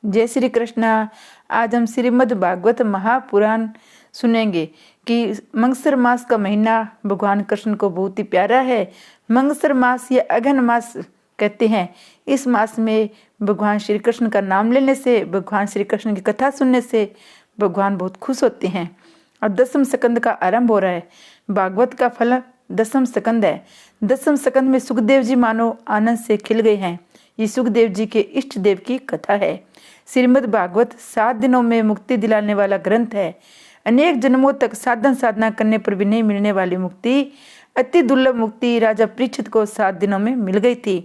जय श्री कृष्णा। आज हम श्रीमद् भागवत महापुराण सुनेंगे कि मंगसर मास का महीना भगवान कृष्ण को बहुत ही प्यारा है। मंगसर मास या अघन मास कहते हैं। इस मास में भगवान श्री कृष्ण का नाम लेने से, भगवान श्री कृष्ण की कथा सुनने से भगवान बहुत खुश होते हैं। और दसम स्कंद का आरंभ हो रहा है। भागवत का फल दसम स्कंद है। दसम स्कंद में सुखदेव जी मानो आनंद से खिल गए हैं। ये सुखदेव जी के इष्ट देव की कथा है। श्रीमद् भागवत 7 दिनों में मुक्ति दिलाने वाला ग्रंथ है। अनेक जन्मों तक साधना करने पर भी नहीं मिलने वाली मुक्ति, अति दुर्लभ मुक्ति राजा परीक्षित को 7 दिनों में मिल गई थी।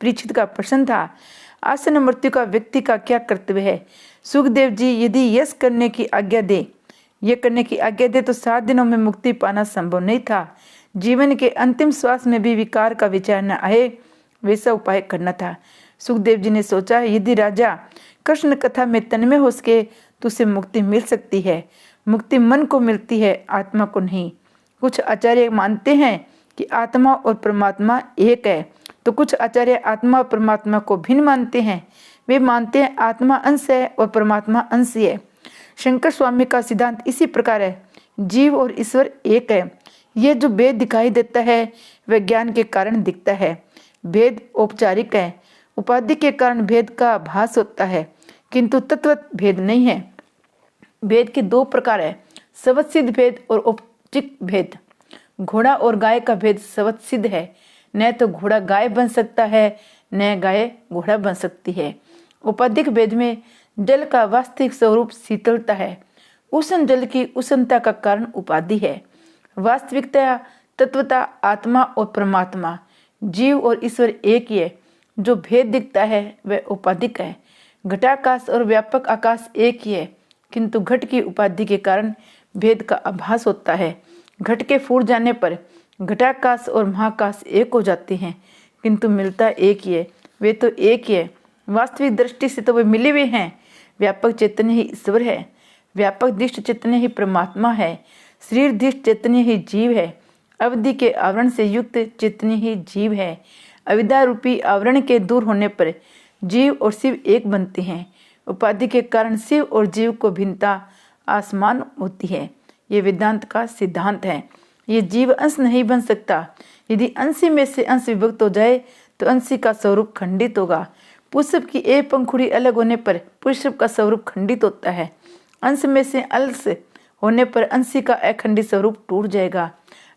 परीक्षित का प्रश्न था, आसन मृत्यु का व्यक्ति का क्या कर्तव्य है। सुखदेव जी यदि यश करने की आज्ञा दे, ये करने की आज्ञा दे तो 7 दिनों में मुक्ति पाना संभव नहीं था। जीवन के अंतिम श्वास में भी विकार का विचार न आए, वैसा उपाय करना था। सुखदेव जी ने सोचा, यदि राजा कृष्ण कथा में तन्मय हो सके तो उसे मुक्ति मिल सकती है। मुक्ति मन को मिलती है, आत्मा को नहीं। कुछ आचार्य मानते हैं कि आत्मा और परमात्मा एक है, तो कुछ आचार्य आत्मा और परमात्मा को भिन्न मानते हैं। वे मानते हैं आत्मा अंश है और परमात्मा अंश है। शंकर स्वामी का सिद्धांत इसी प्रकार है, जीव और ईश्वर एक है। ये जो भेद दिखाई देता है वह ज्ञान के कारण दिखता है। भेद औपचारिक है, उपाधि के कारण भेद का आभास होता है, किंतु तत्व भेद नहीं है। भेद के 2 प्रकार है, स्वतसिद्ध भेद और औपचारिक भेद। घोड़ा और गाय का भेद स्वतसिद्ध है, न तो घोड़ा गाय बन सकता है न गाय घोड़ा बन सकती है। औपाधिक भेद में जल का वास्तविक स्वरूप शीतलता है, उष्ण जल की उष्णता का कारण उपाधि है। वास्तविकता तत्वता आत्मा और परमात्मा, जीव और ईश्वर एक ही है। जो भेद दिखता है वह उपाधिक है। घटाकाश और व्यापक आकाश एक ही है, किंतु घट की उपाधि के कारण भेद का आभास होता है। घट के फूट जाने पर घटाकाश और महाकाश एक हो जाते हैं, किंतु मिलता एक ही है। वे तो एक ही है, वास्तविक दृष्टि से तो वे मिले हुए हैं। व्यापक चैतन्य ही ईश्वर है, व्यापक दृष्ट चैतन्य ही परमात्मा है, शरीर दृष्ट चैतन्य ही जीव है, अवधि के आवरण से युक्त चैतन्य ही जीव है। अविद्या रूपी आवरण के दूर होने पर जीव और शिव एक बनते हैं। उपाधि के कारण शिव और जीव को भिन्नता आसमान होती है। ये वेदांत का सिद्धांत है। ये जीव अंश नहीं बन सकता। यदि अंशी में से अंश विभक्त हो जाए तो अंशी का स्वरूप खंडित होगा। पुष्प की एक पंखुड़ी अलग होने पर पुष्प का स्वरूप खंडित होता है। अंश में से अंश होने पर अंशी का अखंडित स्वरूप टूट जाएगा।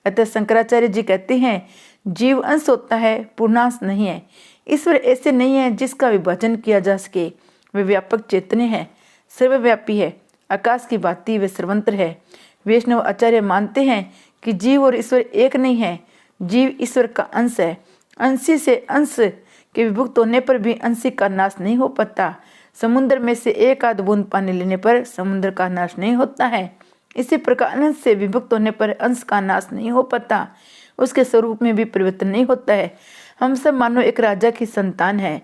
अतः शंकराचार्य जी कहते हैं, जीव अंश होता है, पूर्णांश नहीं है। ईश्वर ऐसे नहीं है जिसका विभाजन किया जा सके। वे व्यापक चैतन्य है, सर्वव्यापी है, आकाश की भांति वे सर्वत्र है। वैष्णव आचार्य मानते हैं कि जीव और ईश्वर एक नहीं है। जीव ईश्वर का अंश है। अंशी से अंश के विभक्त होने पर भी अंशी का नाश नहीं हो पाता। समुद्र में से एक आध बूंद पानी लेने पर समुद्र का नाश नहीं होता है। इसी प्रकार अंश से विभक्त होने पर अंश का नाश नहीं हो पाता, उसके स्वरूप में भी परिवर्तन नहीं होता है। हम सब मानो एक राजा की संतान है।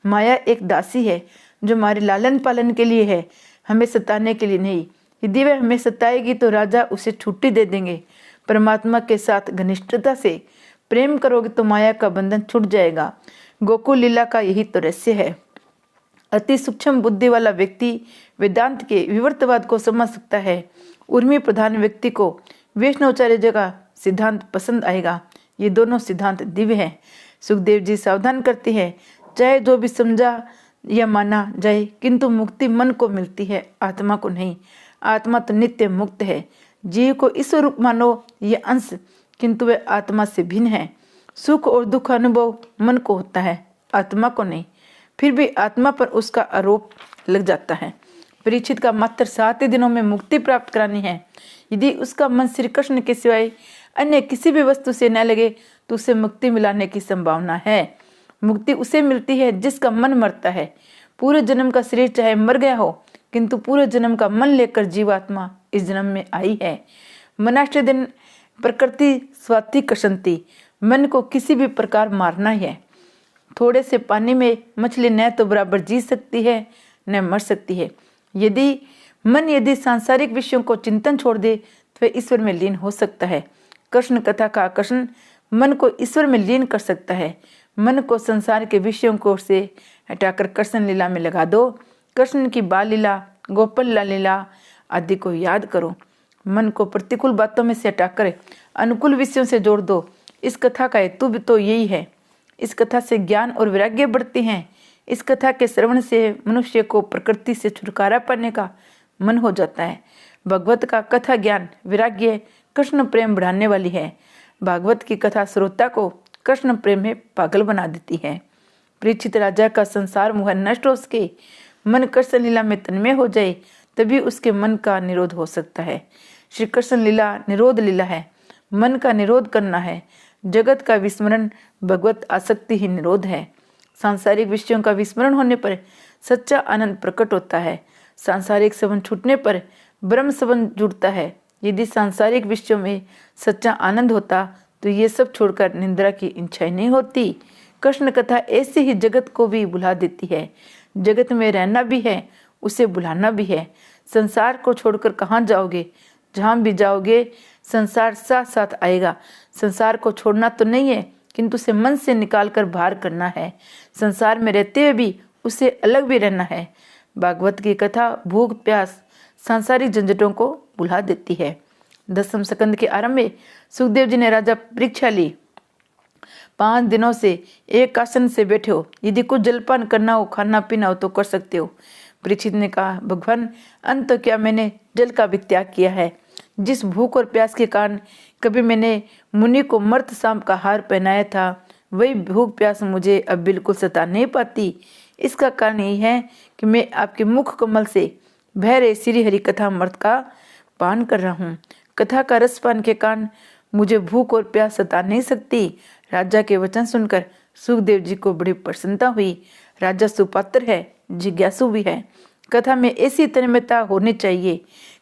माया एक दासी है जो हमारे लालन पालन के लिए है, हमें सताने के लिए नहीं। यदि वह हमें सताएगी तो राजा उसे छुट्टी दे देंगे। परमात्मा के साथ घनिष्ठता से प्रेम करोगे तो माया का बंधन छूट जाएगा। गोकुल लीला का यही तो रहस्य है। अति सूक्ष्म बुद्धि वाला व्यक्ति वेदांत के विवर्तवाद को समझ सकता है। उर्मी प्रधान व्यक्ति को वैष्णवाचार्य जी का सिद्धांत पसंद आएगा। ये दोनों सिद्धांत दिव्य हैं। सुखदेव जी सावधान करते हैं, चाहे जो भी समझा या माना जाए, किंतु मुक्ति मन को मिलती है, आत्मा को नहीं। आत्मा तो नित्य मुक्त है। जीव को ईश्वर रूप मानो ये अंश, किंतु वह आत्मा से भिन्न है। सुख और दुख अनुभव मन को होता है, आत्मा को नहीं। फिर भी आत्मा पर उसका आरोप लग जाता है। परीक्षित का मात्र 7 दिनों में मुक्ति प्राप्त करानी है। यदि उसका मन श्री कृष्ण के सिवाय अन्य किसी भी वस्तु से न लगे तो उसे मुक्ति मिलाने की संभावना है। मुक्ति उसे मिलती है जिसका मन मरता है। पूरे जन्म का शरीर चाहे मर गया हो, किंतु पूरे जन्म का मन लेकर जीवात्मा इस जन्म में आई है। मनाष्ट दिन प्रकृति स्वाति कसंती, मन को किसी भी प्रकार मारना है। थोड़े से पानी में मछली न तो बराबर जी सकती है न मर सकती है। यदि सांसारिक विषयों को चिंतन छोड़ दे तो वह ईश्वर में लीन हो सकता है। कृष्ण कथा का आकर्षण मन को ईश्वर में लीन कर सकता है। मन को संसार के विषयों को से हटाकर कृष्ण लीला में लगा दो। कृष्ण की बाल लीला, गोपाल लीला आदि को याद करो। मन को प्रतिकूल बातों में से हटाकर अनुकूल विषयों से जोड़ दो। इस कथा का हेतु भी तो यही है। इस कथा से ज्ञान और वैराग्य बढ़ते हैं। इस कथा के श्रवण से मनुष्य को प्रकृति से छुटकारा पाने का मन हो जाता है। भागवत का कथा ज्ञान वैराग्य कृष्ण प्रेम बढ़ाने वाली है। भागवत की कथा श्रोता को कृष्ण प्रेम में पागल बना देती है। परीक्षित राजा का संसार मोह नष्ट हो सके, मन कृष्ण लीला में तन्मय हो जाए, तभी उसके मन का निरोध हो सकता है। श्री कृष्ण लीला निरोध लीला है। मन का निरोध करना है। जगत का विस्मरण भगवत आसक्ति ही निरोध है। सांसारिक विषयों का विस्मरण होने पर सच्चा आनंद प्रकट होता है। सांसारिक संबंध छूटने पर ब्रह्म संबंध जुड़ता है। यदि सांसारिक विषयों में सच्चा आनंद होता तो ये सब छोड़कर निंद्रा की इच्छा नहीं होती। कृष्ण कथा ऐसे ही जगत को भी भुला देती है। जगत में रहना भी है, उसे भुलाना भी है। संसार को छोड़कर कहाँ जाओगे? जहाँ भी जाओगे संसार साथ साथ आएगा। संसार को छोड़ना तो नहीं है, किंतु उसे मन से निकाल कर बाहर करना है। संसार में रहते हुए भी उसे अलग भी रहना है। भागवत की कथा भूख प्यास सांसारिक झंझटों को भुला देती है। 10वें स्कंद के आरंभ में सुखदेव जी ने राजा परीक्षा ली। 5 दिनों से एक आसन से बैठे हो, यदि कुछ जलपान करना हो, खाना पीना हो तो कर सकते हो। परीक्षित ने कहा, भगवान अंत तो क्या मैंने जल का भी त्याग किया है। जिस भूख और प्यास के कारण कभी मैंने मुनि को मर्त सांप का हार पहनाया था, वही भूख प्यास मुझे अब बिल्कुल सता नहीं पाती। इसका कारण यही है कि मैं आपके मुख कमल से बह रहे श्री हरि कथा अमृत का पान कर रहा हूँ। कथा का रसपान के कारण मुझे भूख और प्यास सता नहीं सकती। राजा के वचन सुनकर सुखदेव जी को बड़ी प्रसन्नता हुई। राजा सुपात्र है, जिज्ञासु भी है। कथा में ऐसी तन्मयता होनी चाहिए।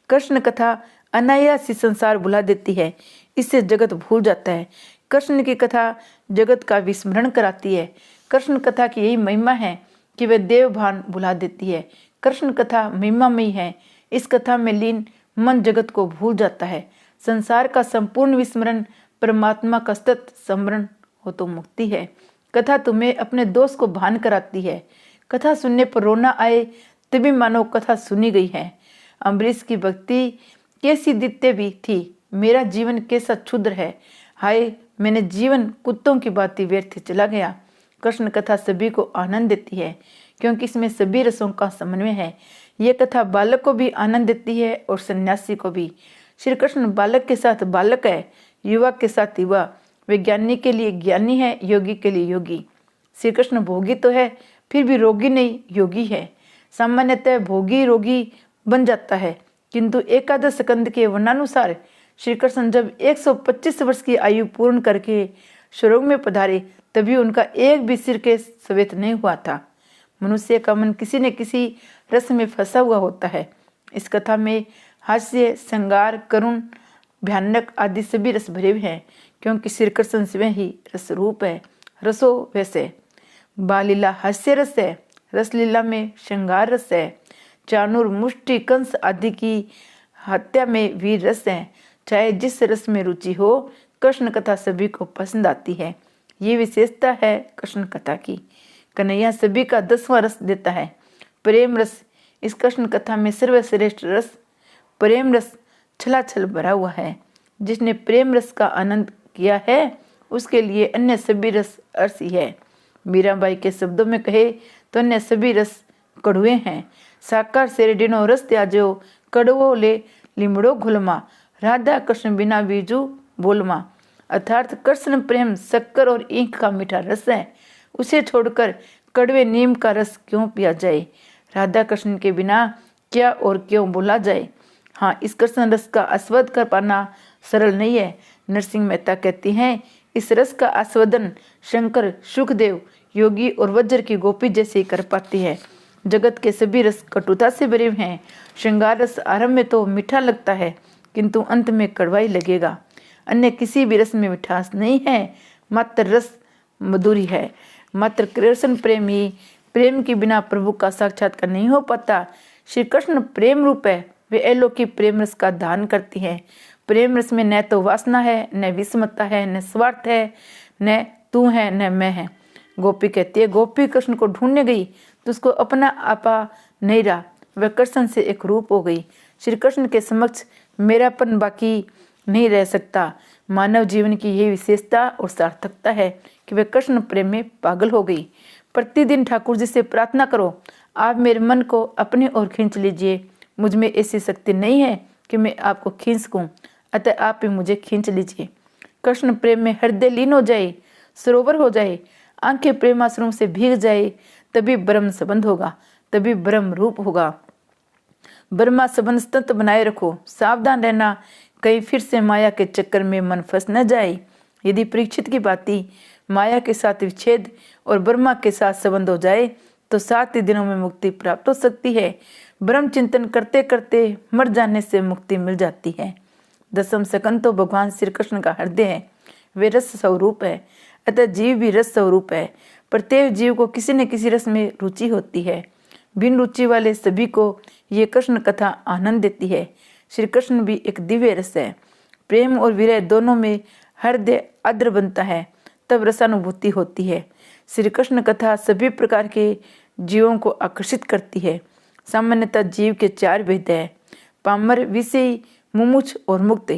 कृष्ण कथा अनायास ही संसार भुला देती है। इससे जगत भूल जाता है। कृष्ण की कथा जगत का विस्मरण कराती है। कृष्ण कथा की यही महिमा है कि वह देव भान भुला देती है। कृष्ण कथा महिमामयी है। इस कथा में लीन मन जगत को भूल जाता है। संसार का संपूर्ण विस्मरण परमात्मा का सतत स्मरण हो तो मुक्ति है। कथा तुम्हें अपने दोष को भान कराती है। कथा सुनने पर रोना आए तभी मानो कथा सुनी गई है। अम्बरीश की भक्ति कैसी दित्य भी थी। मेरा जीवन कैसा क्षुद्र है। हाय मैंने जीवन कुत्तों की भांति व्यर्थ चला गया। कृष्ण कथा सभी को आनंद देती है क्योंकि इसमें सभी रसों का समन्वय है। ये कथा बालक को भी आनंद देती है और सन्यासी को भी। श्री कृष्ण बालक के साथ बालक है, युवा के साथ युवा, विज्ञानी के लिए ज्ञानी है, योगी के लिए योगी। श्री कृष्ण भोगी तो है फिर भी रोगी नहीं, योगी है। सामान्यतः भोगी रोगी बन जाता है, किंतु एकादश स्कंद के वर्णानुसार श्री कृष्ण जब 125 वर्ष की आयु पूर्ण करके स्वर्ग में पधारे तभी उनका एक भी सिर के सवेत नहीं हुआ था। मनुष्य का मन किसी न किसी रस में फंसा हुआ होता है। इस कथा में हास्य, श्रृंगार, करुण, भयानक आदि सभी रस भरे हुए हैं क्योंकि श्री कृष्ण स्वयं ही रस रूप है। रसो वैसे बाल लीला हास्य रस है, रसलीला में श्रृंगार रस है, चाणूर, मुष्टि, कंस आदि की हत्या में वीर रस है। चाहे जिस रस में रुचि हो, कृष्ण कथा सभी को पसंद आती है। ये विशेषता है कृष्ण कथा की। कन्हैया सभी का 10वां रस देता है, प्रेम रस। इस कृष्ण कथा में सर्वश्रेष्ठ रस प्रेम रस छलाछल भरा हुआ है। जिसने प्रेम रस का आनंद किया है उसके लिए अन्य सभी रस अर्सी है। मीराबाई के शब्दों में कहे तो अन्य सभी रस कड़ुए हैं। साकार शेरडिनो रस त्याजो, कड़वो ले लिमड़ो घुलमा, राधा कृष्ण बिना बीजू बोलमा। अर्थात कृष्ण प्रेम शक्कर और ईंख का मीठा रस है। उसे छोड़कर कड़वे नीम का रस क्यों पिया जाए। राधा कृष्ण के बिना क्या और क्यों बोला जाए। हाँ, इस कृष्ण रस का आस्वाद कर पाना सरल नहीं है। नरसिंह मेहता कहती हैं, इस रस का आस्वादन शंकर, सुखदेव, योगी और वज्र की गोपी जैसे कर पाती है। जगत के सभी रस कटुता से भरे हैं। श्रृंगार रस आरंभ में तो मीठा लगता है किंतु अंत में कड़वाई लगेगा। अन्य किसी भी रस में मिठास नहीं है, मात्र रस मधुरी है। मात्र कृष्ण प्रेम ही प्रेम के बिना प्रभु का साक्षात्कार नहीं हो पाता। श्री कृष्ण प्रेम रूप है। वे अलौकिक प्रेम रस का दान करती हैं। प्रेम रस में न तो वासना है, न विषमता है, न स्वार्थ है, न तू है, न मैं है। गोपी कहती है, गोपी कृष्ण को ढूंढने गई तो उसको अपना आपा नहीं रहा, वह कृष्ण से एक रूप हो गई। श्री कृष्ण के समक्ष मेरापन बाकी नहीं रह सकता। मानव जीवन की यही विशेषता और सार्थकता है कि वह कृष्ण प्रेम में पागल हो गई। प्रतिदिन ठाकुर जी से प्रार्थना करो, आप मेरे मन को अपनी ओर खींच लीजिए। मुझ में ऐसी शक्ति नहीं है कि मैं आपको खींच सकूं, अतः आप भी मुझे खींच लीजिए। कृष्ण प्रेम में हृदय लीन हो जाए, सरोवर हो जाए, आंखें प्रेमाश्रम से भीग जाए, तभी ब्रह्म संबंध होगा, तभी ब्रह्म रूप होगा। ब्रह्मा संबंध सतत बनाए रखो, सावधान रहना कहीं फिर से माया के चक्कर में मन फंस न जाए। यदि परीक्षित की बाती माया के साथ विच्छेद और ब्रह्मा के साथ संबंध हो जाए तो 7 ही दिनों में मुक्ति प्राप्त हो सकती है। ब्रह्म चिंतन करते करते मर जाने से मुक्ति मिल जाती है। 10वां सकंद तो भगवान श्री कृष्ण का हृदय है, वे रस स्वरूप है, अतः जीव भी रस स्वरूप है। प्रत्येक जीव को किसी न किसी रस में रुचि होती है। बिन रुचि वाले सभी को ये कृष्ण कथा आनंद देती है। श्री कृष्ण भी एक दिव्य रस है। प्रेम और विरह दोनों में हृदय आर्द्र बनता है, तब रसानुभूति होती है। श्री कृष्ण कथा सभी प्रकार के जीवों को आकर्षित करती है। सामान्यतः जीव के 4 भेद है, पामर, विषयी, मुमुक्ष और मुक्त।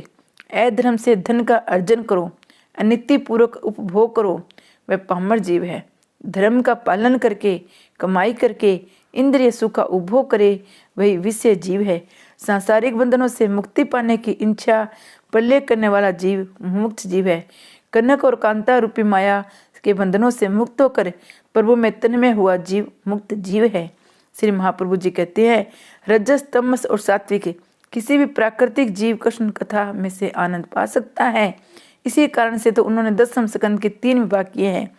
अधर्म से धन का अर्जन करो, अनिति पूर्वक उपभोग करो, वह पामर जीव है। धर्म का पालन करके, कमाई करके इंद्रिय सुख का उपभोग करे, वही विषय जीव है। सांसारिक बंधनों से मुक्ति पाने की इच्छा प्रलय करने वाला जीव मुक्त जीव है। कनक और कांता रूपी माया के बंधनों से मुक्त होकर प्रभु में तन्मय हुआ जीव मुक्त जीव है। श्री महाप्रभु जी कहते हैं, रजस, तमस और सात्विक किसी भी प्राकृतिक जीव कृष्ण कथा में से आनंद पा सकता है। इसी कारण से तो उन्होंने 10वें स्कंद के 3 विभाग किए हैं,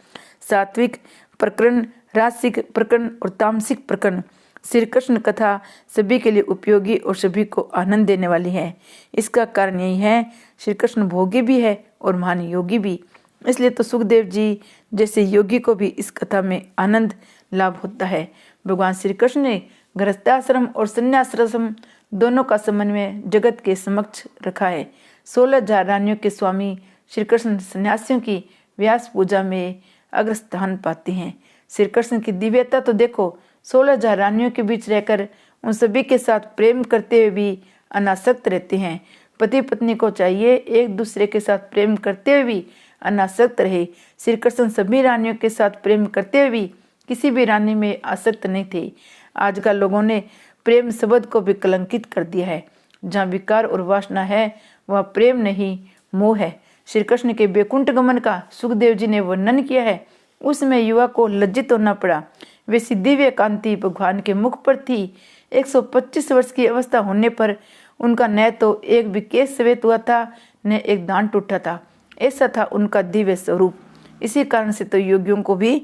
सात्विक प्रकरण, रासिक प्रकरण और तामसिक प्रकरण। श्री कृष्ण कथा सभी के लिए उपयोगी और सभी को आनंद देने वाली है। इसका कारण यही है, श्री कृष्ण भोगी भी है और महान योगी भी। इसलिए तो सुखदेव जी जैसे योगी को भी इस कथा में आनंद लाभ होता है। भगवान श्री कृष्ण ने गृहस्थाश्रम और संन्यासाश्रम दोनों का समन्वय जगत के समक्ष रखा है। 16,000 रानियों के स्वामी श्री कृष्ण सन्यासियों की व्यास पूजा में अग्रस्थान पाते हैं। श्री कृष्ण की दिव्यता तो देखो, 16,000 रानियों के बीच रहकर उन सभी के साथ प्रेम करते हुए भी अनासक्त रहते हैं। पति पत्नी को चाहिए एक दूसरे के साथ प्रेम करते हुए भी अनासक्त रहे। श्री कृष्ण सभी रानियों के साथ प्रेम करते हुए भी किसी भी रानी में आसक्त नहीं थे। आजकल लोगों ने प्रेम शब्द को भी कलंकित कर दिया है। जहाँ विकार और वासना है वह प्रेम नहीं, मोह है। श्री कृष्ण के बैकुंठ गमन का सुखदेव जी ने वर्णन किया है, उसमें युवा को लज्जित होना पड़ा। वे दिव्य कांति भगवान के मुख पर थी। 125 वर्ष की अवस्था होने पर उनका न तो एक भी केश सफेद हुआ था, न एक दांत टूटा था। ऐसा था उनका दिव्य स्वरूप। इसी कारण से तो योगियों को भी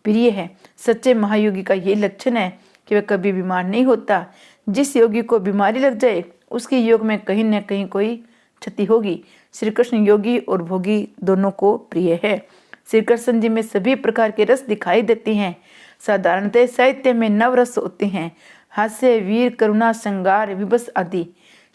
प्रिय है। सच्चे महायोगी का ये लक्षण है कि वह कभी बीमार नहीं होता। जिस योगी को बीमारी लग जाए उसके योग में कहीं न कहीं कोई क्षति होगी। श्री कृष्ण योगी और भोगी दोनों को प्रिय है। श्री कृष्ण जी में सभी प्रकार के रस दिखाई देते हैं। साधारणतः साहित्य में 9 रस होते हैं, हास्य, वीर, करुणा, श्रृंगार, विबस आदि।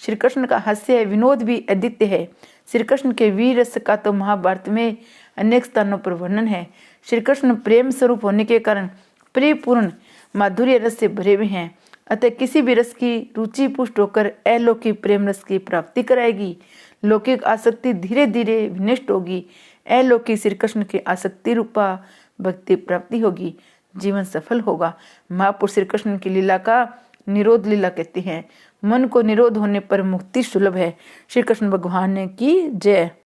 श्री कृष्ण का हास्य विनोद भी अद्वितीय है। श्री कृष्ण के वीर रस का तो महाभारत में अनेक स्थानों पर वर्णन है। श्री कृष्ण प्रेम स्वरूप होने के कारण प्रियपूर्ण माधुर्य रस से भरे हुए हैं, अतः किसी भी रस की रुचि पुष्ट होकर अलौकिक प्रेम रस की प्राप्ति कराएगी। लौकिक आसक्ति धीरे धीरे विनष्ट होगी, अलौकिक श्री कृष्ण की आसक्ति रूपा भक्ति प्राप्ति होगी, जीवन सफल होगा। महापुरुष श्री कृष्ण की लीला का निरोध लीला कहते हैं। मन को निरोध होने पर मुक्ति सुलभ है। श्री कृष्ण भगवान की जय।